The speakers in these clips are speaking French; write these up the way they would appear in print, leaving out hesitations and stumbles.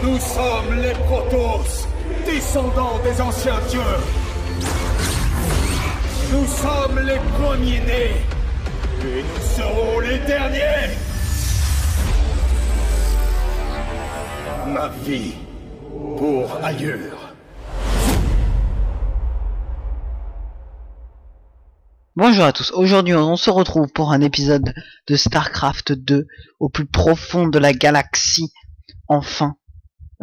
Nous sommes les Protoss, descendants des anciens dieux. Nous sommes les premiers-nés. Et nous serons les derniers. Ma vie pour ailleurs. Bonjour à tous, aujourd'hui on se retrouve pour un épisode de StarCraft 2 au plus profond de la galaxie, enfin,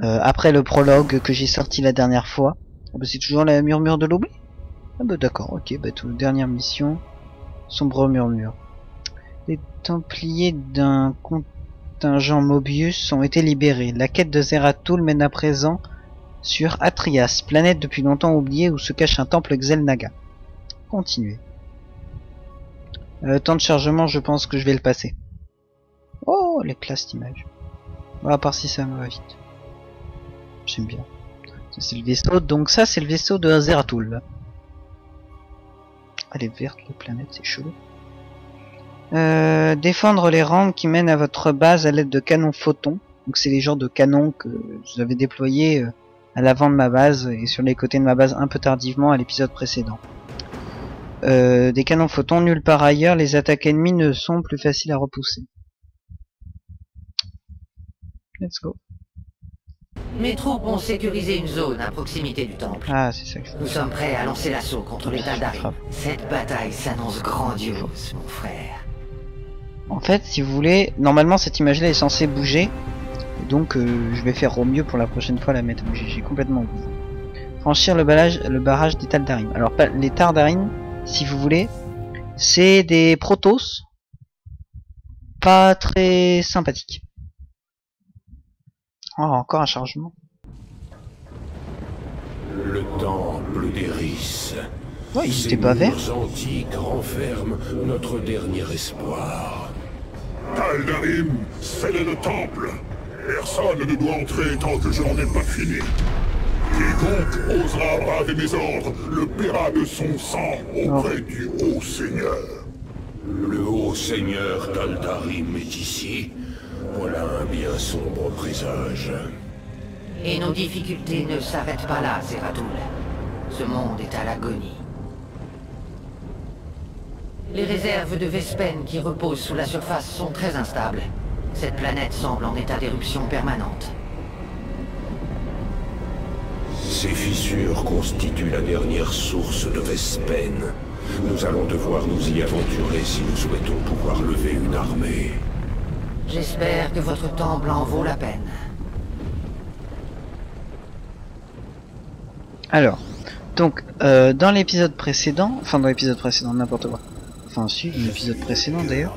après le prologue que j'ai sorti la dernière fois. Oh bah c'est toujours la murmure de l'oubli. Ah bah d'accord, ok, bah dernière mission, sombre murmure. Les Templiers d'un contingent Mobius ont été libérés. La quête de Zeratul mène à présent sur Atrias, planète depuis longtemps oubliée où se cache un temple Xel'Naga. Continuez. Temps de chargement, je pense que je vais le passer. Oh, les classes d'images. Bon, à part si ça me va vite. J'aime bien. Ça c'est le vaisseau, donc ça c'est le vaisseau de Zeratul. Elle est verte, les planètes, c'est chelou. Défendre les rampes qui mènent à votre base à l'aide de canons photons. Donc c'est les genres de canons que je avais déployés à l'avant de ma base et sur les côtés de ma base un peu tardivement à l'épisode précédent. Des canons photons, nulle part ailleurs, les attaques ennemies ne sont plus faciles à repousser. Let's go. Mes troupes ont sécurisé une zone à proximité du temple. Ah, c'est ça que je veux. Nous sommes prêts à lancer l'assaut contre les Tal'Darim. Cette bataille s'annonce grandiose, mon frère. En fait, si vous voulez, normalement cette image-là est censée bouger. Donc je vais faire au mieux pour la prochaine fois la mettre à bouger. J'ai complètement oublié. Franchir le barrage des Tal'Darim. Alors les Tal'Darim, si vous voulez, c'est des Protoss pas très sympathiques. Oh, encore un chargement. Le temple d'Eris. Ouais, il était pas vert. Ces murs antiques renferment notre dernier espoir. Tal'Darim, scellez le temple. Personne ne doit entrer tant que je n'en ai pas fini. Quiconque osera braver mes ordres le paiera de son sang auprès du Haut Seigneur. Le Haut Seigneur Tal'Darim est ici. Voilà un bien sombre présage. Et nos difficultés ne s'arrêtent pas là, Zeratul. Ce monde est à l'agonie. Les réserves de Vespen qui reposent sous la surface sont très instables. Cette planète semble en état d'éruption permanente. Ces fissures constituent la dernière source de Vespen. Nous allons devoir nous y aventurer si nous souhaitons pouvoir lever une armée. J'espère que votre temple en vaut la peine. Alors, donc, dans l'épisode précédent, n'importe quoi. Enfin, si, l'épisode précédent d'ailleurs.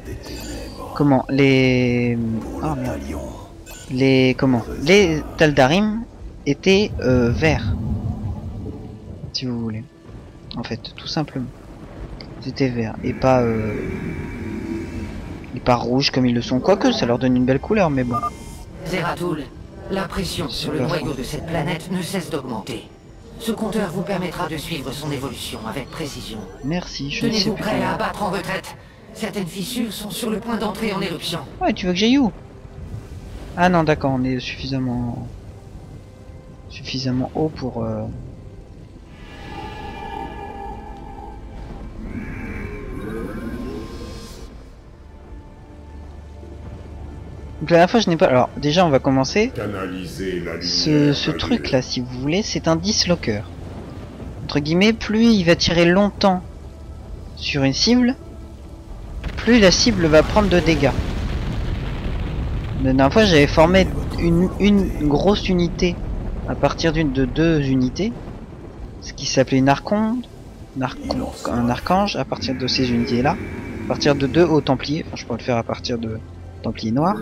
Comment les... Oh merde. Les Tal'Darim étaient verts. Si vous voulez. En fait, tout simplement. Ils étaient verts et pas rouges comme ils le sont. Quoique, ça leur donne une belle couleur, mais bon. Zeratul, la pression sur le noyau de cette planète ne cesse d'augmenter. Ce compteur vous permettra de suivre son évolution avec précision. Merci, je ne sais Tenez-vous plus. prêt à abattre en retraite. Certaines fissures sont sur le point d'entrer en éruption. Ouais, tu veux que j'aille où? Ah non, d'accord, on est suffisamment haut pour... Donc la dernière fois je n'ai pas... Alors déjà on va commencer. Ce truc là si vous voulez c'est un dislocker. Entre guillemets, plus il va tirer longtemps sur une cible, plus la cible va prendre de dégâts. La dernière fois j'avais formé une grosse unité à partir de 2 unités. Ce qui s'appelait un archange à partir de ces unités là. À partir de 2 hauts templiers. Enfin je pourrais le faire à partir de Templier noir,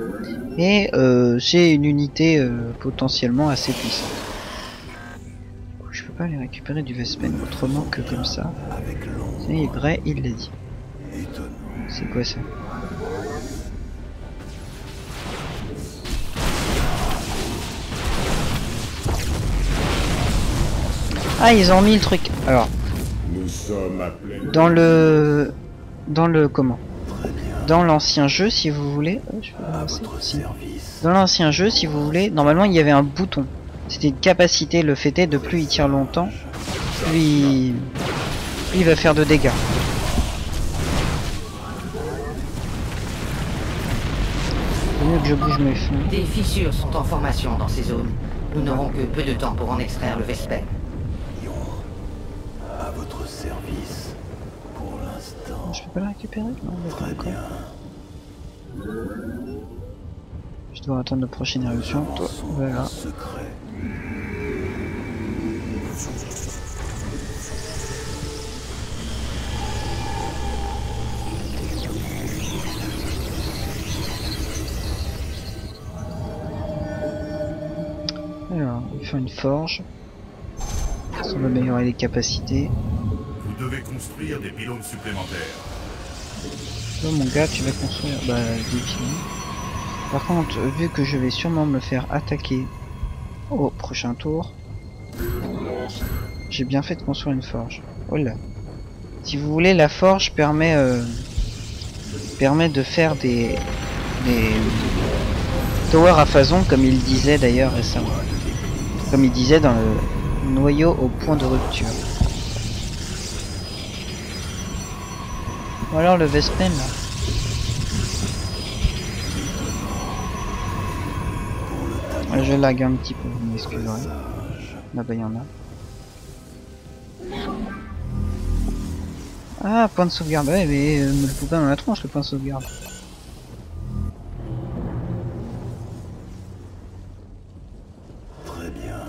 et c'est une unité potentiellement assez puissante. Je peux pas aller récupérer du Vespen autrement que comme ça. C'est vrai, il l'a dit. C'est quoi ça? Ah, ils ont mis le truc. Alors, dans le comment? Dans l'ancien jeu, si vous voulez. Je peux à votre service. Dans l'ancien jeu, si vous voulez, normalement il y avait un bouton. C'était une capacité, le fait est de plus il tire longtemps, plus il va faire de dégâts. Il vaut mieux que je bouge mes fonds. Des fissures sont en formation dans ces zones. Nous n'aurons que peu de temps pour en extraire le Vespen. À votre service, pour l'instant. Je peux pas la récupérer? Non, Très bien. Je dois attendre la prochaine éruption. Toi, voilà. Secret. Alors, on va faire une forge. Ça va améliorer les capacités. Vous devez construire des pylônes supplémentaires. Là, mon gars, tu vas construire des pylônes. Par contre, vu que je vais sûrement me faire attaquer au prochain tour, j'ai bien fait de construire une forge. Oh là. Si vous voulez, la forge permet de faire des towers à phazon, comme il disait d'ailleurs récemment. Comme il disait dans le noyau au point de rupture. Ou alors le Vespen là. Je lag un petit peu, vous m'excuserez. Là-bas il y en a. Ah, point de sauvegarde, ouais, mais me le fout pas dans la tronche le point de sauvegarde. Très bien.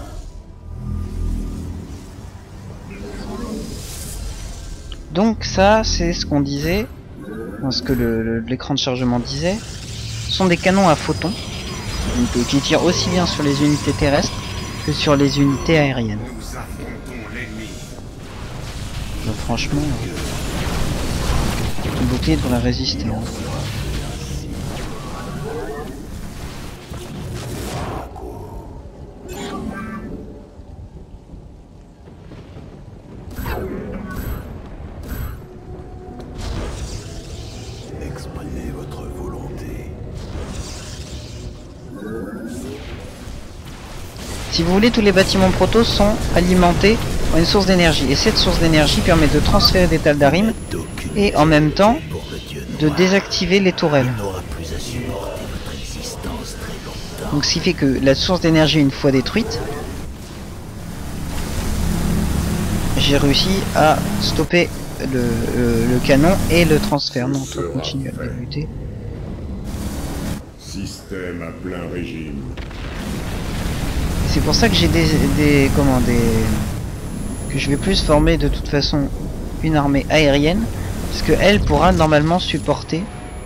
Donc ça, c'est ce qu'on disait, ce que l'écran de chargement disait. Ce sont des canons à photons, donc, qui tirent aussi bien sur les unités terrestres que sur les unités aériennes. Nous affrontons l'ennemi. Donc, franchement, une bouclier devrait résister. Hein. Exprimez votre volonté. Si vous voulez, tous les bâtiments proto sont alimentés par une source d'énergie. Et cette source d'énergie permet de transférer des Taldarim et en même temps de désactiver les tourelles. Donc ce qui fait que la source d'énergie une fois détruite, j'ai réussi à stopper le canon et le transfert. Non, toi continue à débuter. Système à plein régime. C'est pour ça que j'ai que je vais plus former de toute façon une armée aérienne, parce que elle pourra normalement supporter.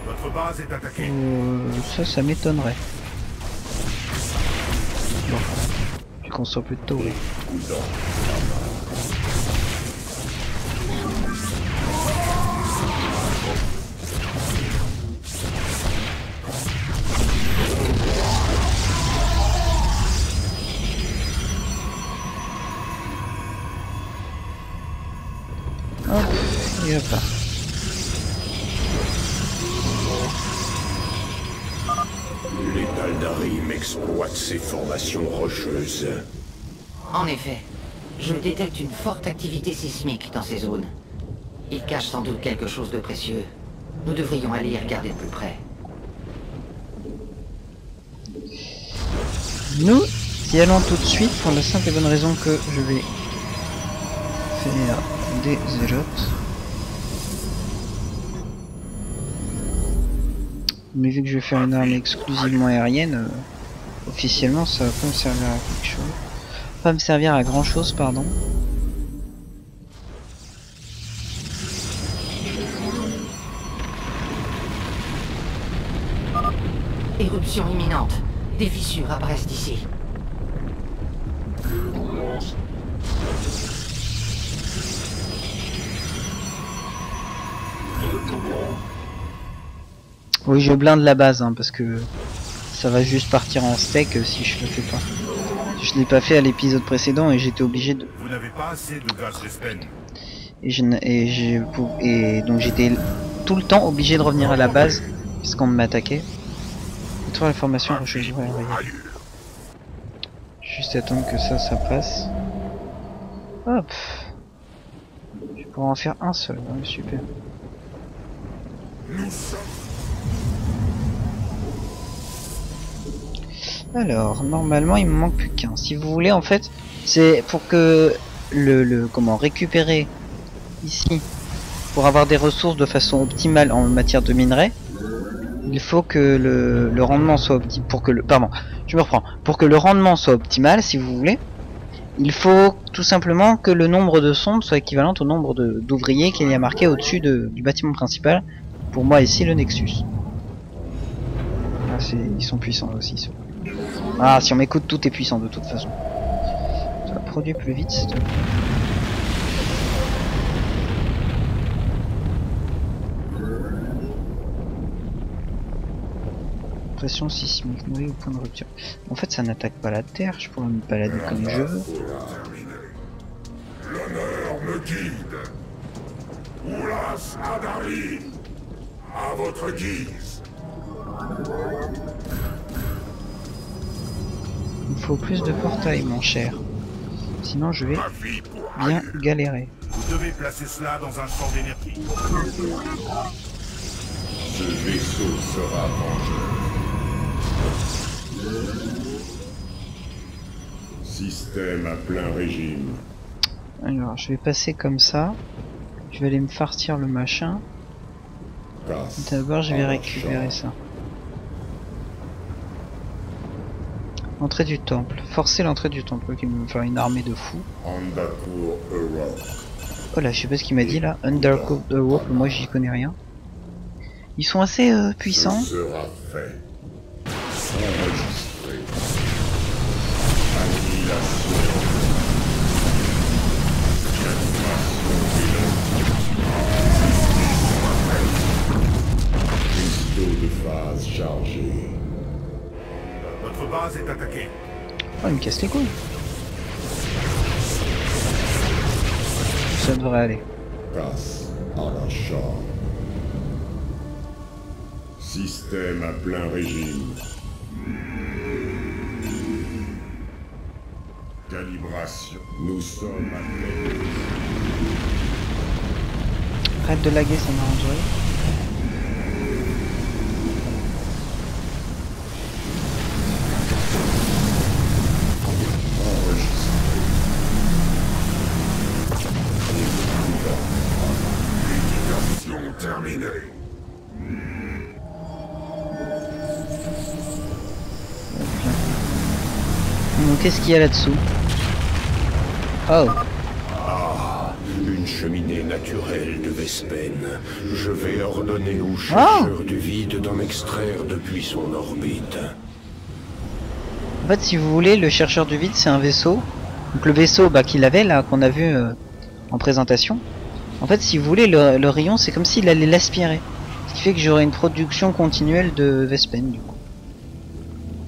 Votre base est attaquée. Ça m'étonnerait. Bon, je construis plus de tôt. Oui. Hop, et hop là. Les Taldarim exploitent ces formations rocheuses. En effet, je détecte une forte activité sismique dans ces zones. Ils cachent sans doute quelque chose de précieux. Nous devrions aller y regarder de plus près. Nous y allons tout de suite pour la simple et bonne raison que je vais faire des zélotes. Mais vu que je vais faire une arme exclusivement aérienne, officiellement ça va pas me servir à quelque chose. Pas me servir à grand chose, pardon. Éruption imminente. Des fissures apparaissent d'ici. Oui, je blinde la base, hein, parce que ça va juste partir en steak si je le fais pas. Je l'ai pas fait à l'épisode précédent et j'étais obligé de... Vous n'avez pas assez de gaz Vespen. Et donc j'étais tout le temps obligé de revenir à la base, parce qu'on m'attaquait. Détruire la formation rocheuse. Ouais, juste attendre que ça passe. Hop. Je pourrais en faire un seul. Ouais, super. Alors, normalement, il me manque plus qu'un. Si vous voulez, en fait, c'est pour que comment récupérer ici, pour avoir des ressources de façon optimale en matière de minerais, il faut que le rendement soit optimal. Pour que le rendement soit optimal, si vous voulez, il faut tout simplement que le nombre de sondes soit équivalent au nombre d'ouvriers qu'il y a marqué au-dessus du bâtiment principal. Pour moi ici le Nexus. Ah, ils sont puissants aussi. Ceux. Ah, si on m'écoute, tout est puissant de toute façon. Ça va produire plus vite. C'est pression sismique, noyau au point de rupture. En fait, ça n'attaque pas la terre. Je pourrais me balader comme je veux. L'honneur me guide. Oulas Adarin, à votre guise. Il faut plus de portails, mon cher. Sinon, je vais bien galérer. Vous devez placer cela dans un champ d'énergie. Ce vaisseau sera vengeur. Système à plein régime. Alors, je vais passer comme ça. Je vais aller me farcir le machin. D'abord, je vais récupérer ça. Entrée du temple. Forcer l'entrée du temple. Qui me faire une armée de fous. Oh là, je sais pas ce qu'il m'a dit là. Undercooked Europe, moi j'y connais rien. Ils sont assez puissants. Ce sera fait. Enregistré. Annihilation. Cristaux de phase chargés. Votre base est attaquée. Oh, il me casse les couilles. Ça devrait aller. Passe à la chambre. Système à plein régime. Calibration. Nous sommes à plein. Arrête de laguer, ça m'arrangerait. Terminé. Donc qu'est-ce qu'il y a là-dessous? Oh. Ah, une cheminée naturelle de Vespen. Je vais ordonner au chercheur du vide d'en extraire depuis son orbite. En fait, si vous voulez, le chercheur du vide, c'est un vaisseau. Donc le vaisseau qu'il avait là, qu'on a vu en présentation. En fait, si vous voulez, le rayon, c'est comme s'il allait l'aspirer. Ce qui fait que j'aurai une production continuelle de Vespen, du coup.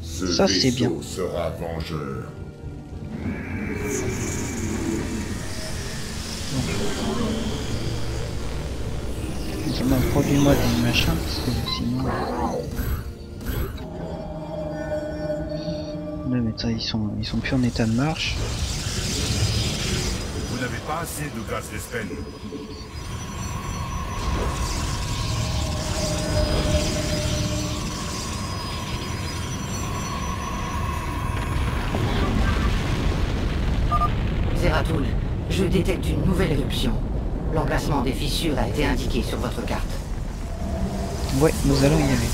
Ça, c'est bien. Sera vengeur. Produis-moi des machins, parce que sinon... Non, mais ça, ils sont plus en état de marche. Vous n'avez pas assez de gaz Vespen. Zeratul, je détecte une nouvelle éruption. L'emplacement des fissures a été indiqué sur votre carte. Ouais, nous allons y aller.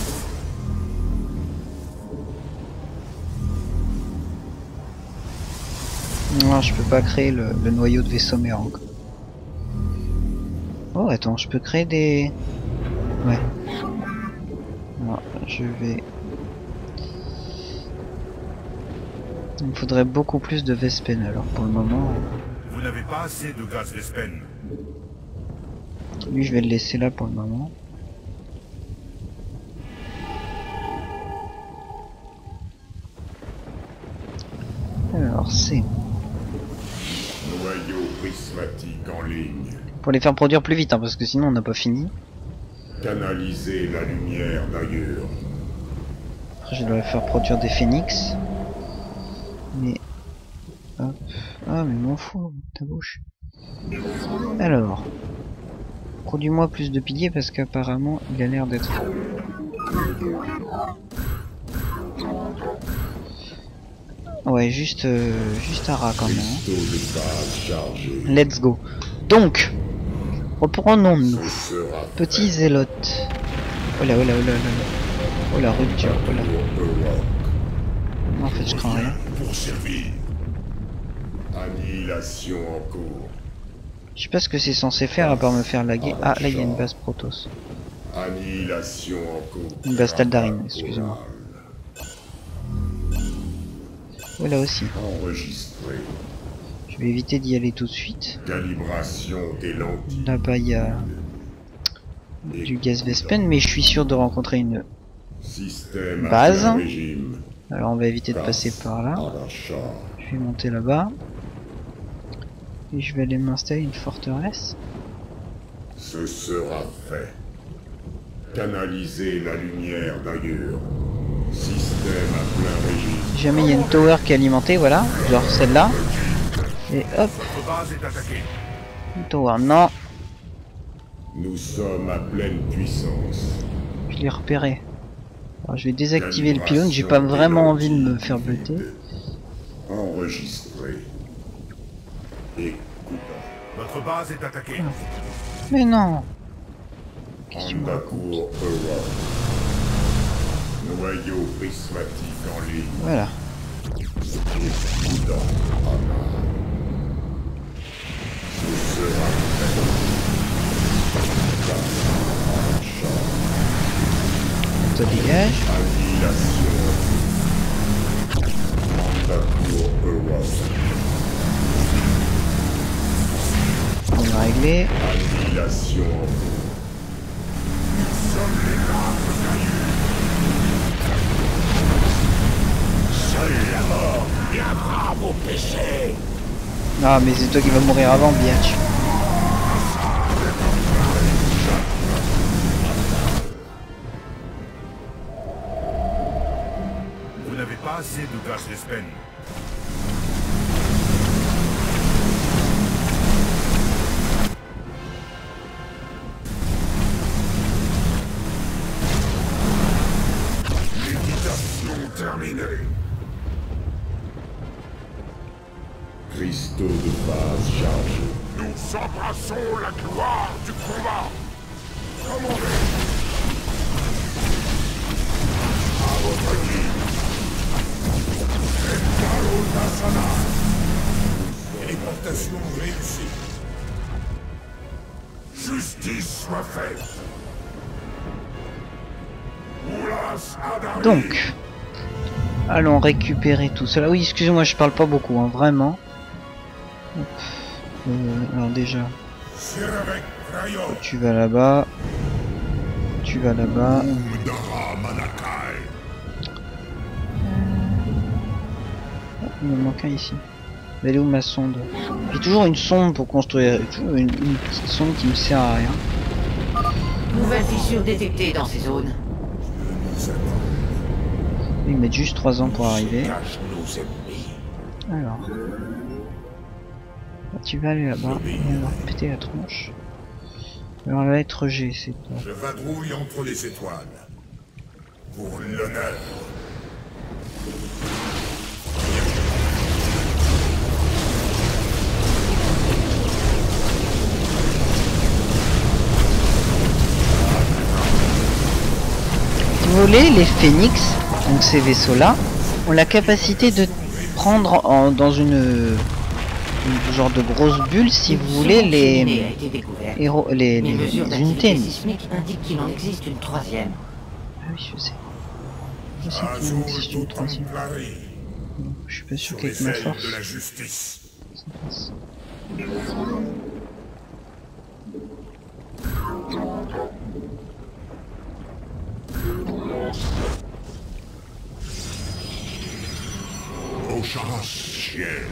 Non, je peux pas créer le noyau de vaisseau mère encore. Oh, attends, je peux créer des... Ouais. Non, je vais... Il me faudrait beaucoup plus de Vespen, alors pour le moment... Vous n'avez pas assez de gaz Vespen. Lui, je vais le laisser là pour le moment. Alors, c'est... Noyau prismatique en ligne. Pour les faire produire plus vite, hein, parce que sinon on n'a pas fini. Canaliser la lumière d'ailleurs. Après je dois faire produire des phénix. Mais... Hop. Ah mais m'en fous, ta bouche. Alors... Produis-moi plus de piliers parce qu'apparemment il a l'air d'être... Ouais, juste à ras quand même. Let's go. Donc, reprenons-nous. Petit zélote. Oh là, oh là, oh là, oh là. Oh la rupture, oh là. Non, en fait, je crains rien. Pour servir. Annihilation en cours. Je sais pas ce que c'est censé faire à part me faire laguer. Ah, là il y a une base Protoss. Annihilation en cours. Une base Tal'Darim, excusez-moi. Voilà aussi. Enregistré. Je vais éviter d'y aller tout de suite. Calibration des lentilles. Là-bas il y a du gaz Vespen, mais je suis sûr de rencontrer une Système base. régime. Alors on va éviter de passer par là. Je vais monter là-bas. Et je vais aller m'installer une forteresse. Ce sera fait. Canaliser la lumière d'ailleurs. Système à plein régime. Si jamais il y a une tower qui est alimentée, voilà, genre celle-là. Et hop, Votre base est attaquée. une tower, non, Nous sommes à pleine puissance. je l'ai repéré. Alors je vais désactiver le pylône, j'ai pas vraiment envie de me faire buter. Enregistré. Écoute. Votre base est attaquée. Mais non. Qu'est-ce que tu me racontes? Andacourt Europe. Noyau prismatique en ligne. Voilà. Dans Aman. Ce sera fait. Ça dégage. Annihilation. Andacourt Europe. On va régler. Annihilation. Seule la mort viendra vos péchés. Ah mais c'est toi qui vas mourir avant, biatch. Vous n'avez pas assez de gaz Vespen. Méditation terminée. Cristaux de base chargés. Nous embrassons la gloire du combat. Commandez. À votre guide. Ekalo Dasana. Téléportation réussie. Justice soit faite. Oulas Adari. Donc, allons récupérer tout cela. Oui, excusez-moi, je parle pas beaucoup, hein, vraiment. Hop. Alors déjà, Sirevek Rayo. tu vas là-bas. Tu vas là-bas. Umdara Manakai. Il me manque un ici. Elle est où ma sonde? J'ai toujours une sonde pour construire. Toujours une petite sonde qui me sert à rien. Nouvelle fissure détectée dans ces zones. Ils mettent juste 3 ans pour arriver. Cache nos ennemis. Alors. Là, tu vas aller là-bas. On va leur péter la tronche. Alors la lettre G, c'est toi. Je vadrouille entre les étoiles. Pour l'honneur. Si vous voulez, les phénix, donc ces vaisseaux-là, ont la capacité de prendre dans une genre de grosse bulle, si vous voulez, les héros, les mesures unités. d'activité sismique indiquent qu'il en existe une troisième. Ah oui, je sais. Je sais qu'il en existe une troisième. Je suis pas sûr qu'avec ma force, de la justice. ça passe. Oshara ciel.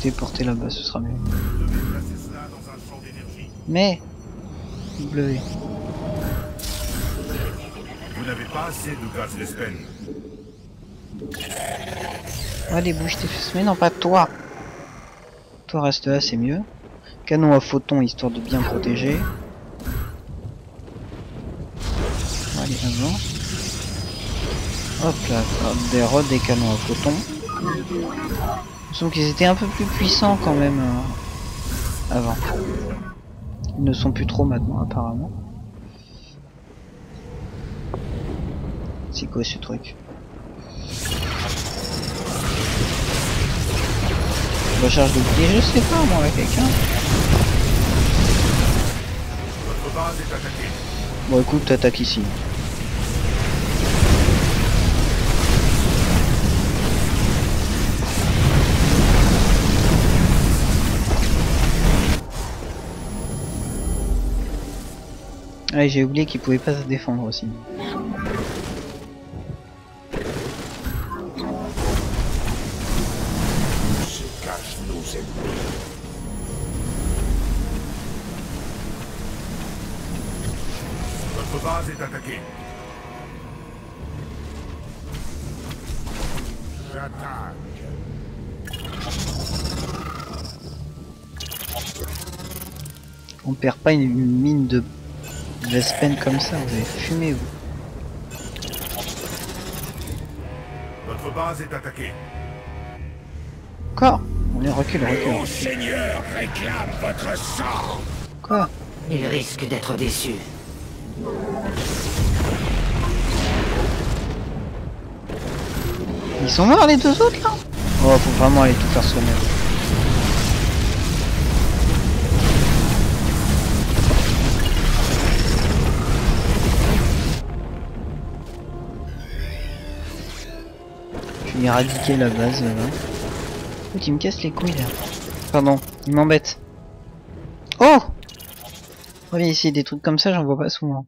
téléporter là-bas, ce sera mieux. Vous devez placer cela dans un champ d'énergie. Mais W. Vous n'avez pas assez de gaz Vespen. Allez, bouge tes fesses. Mais non, pas toi. Toi, reste là, c'est mieux. Canon à photons, histoire de bien protéger. Allez, avant. Hop là, des canons à photons. Il me semble qu'ils étaient un peu plus puissants quand même avant. Ils ne sont plus trop maintenant, apparemment. C'est quoi ce truc? Recharge de bouclier, je sais pas moi, quelqu'un. Votre base est attaquée. Bon écoute, t'attaques ici. Ah, j'ai oublié qu'il pouvait pas se défendre aussi. Se cachent nos ennemis. Votre base est attaquée. J'attaque. On perd pas une mine de Vespen comme ça, vous avez fumé vous. Votre base est attaquée. Quoi? On est recule. Mon seigneur réclame votre sang. Quoi? Il risque d'être déçu. Ils sont morts les deux autres là? Oh, faut vraiment aller tout faire soi-même. Je vais éradiquer la base là. Oh, il me casse les couilles là. Pardon, il m'embête. Oh! Ouais, ici des trucs comme ça, j'en vois pas souvent.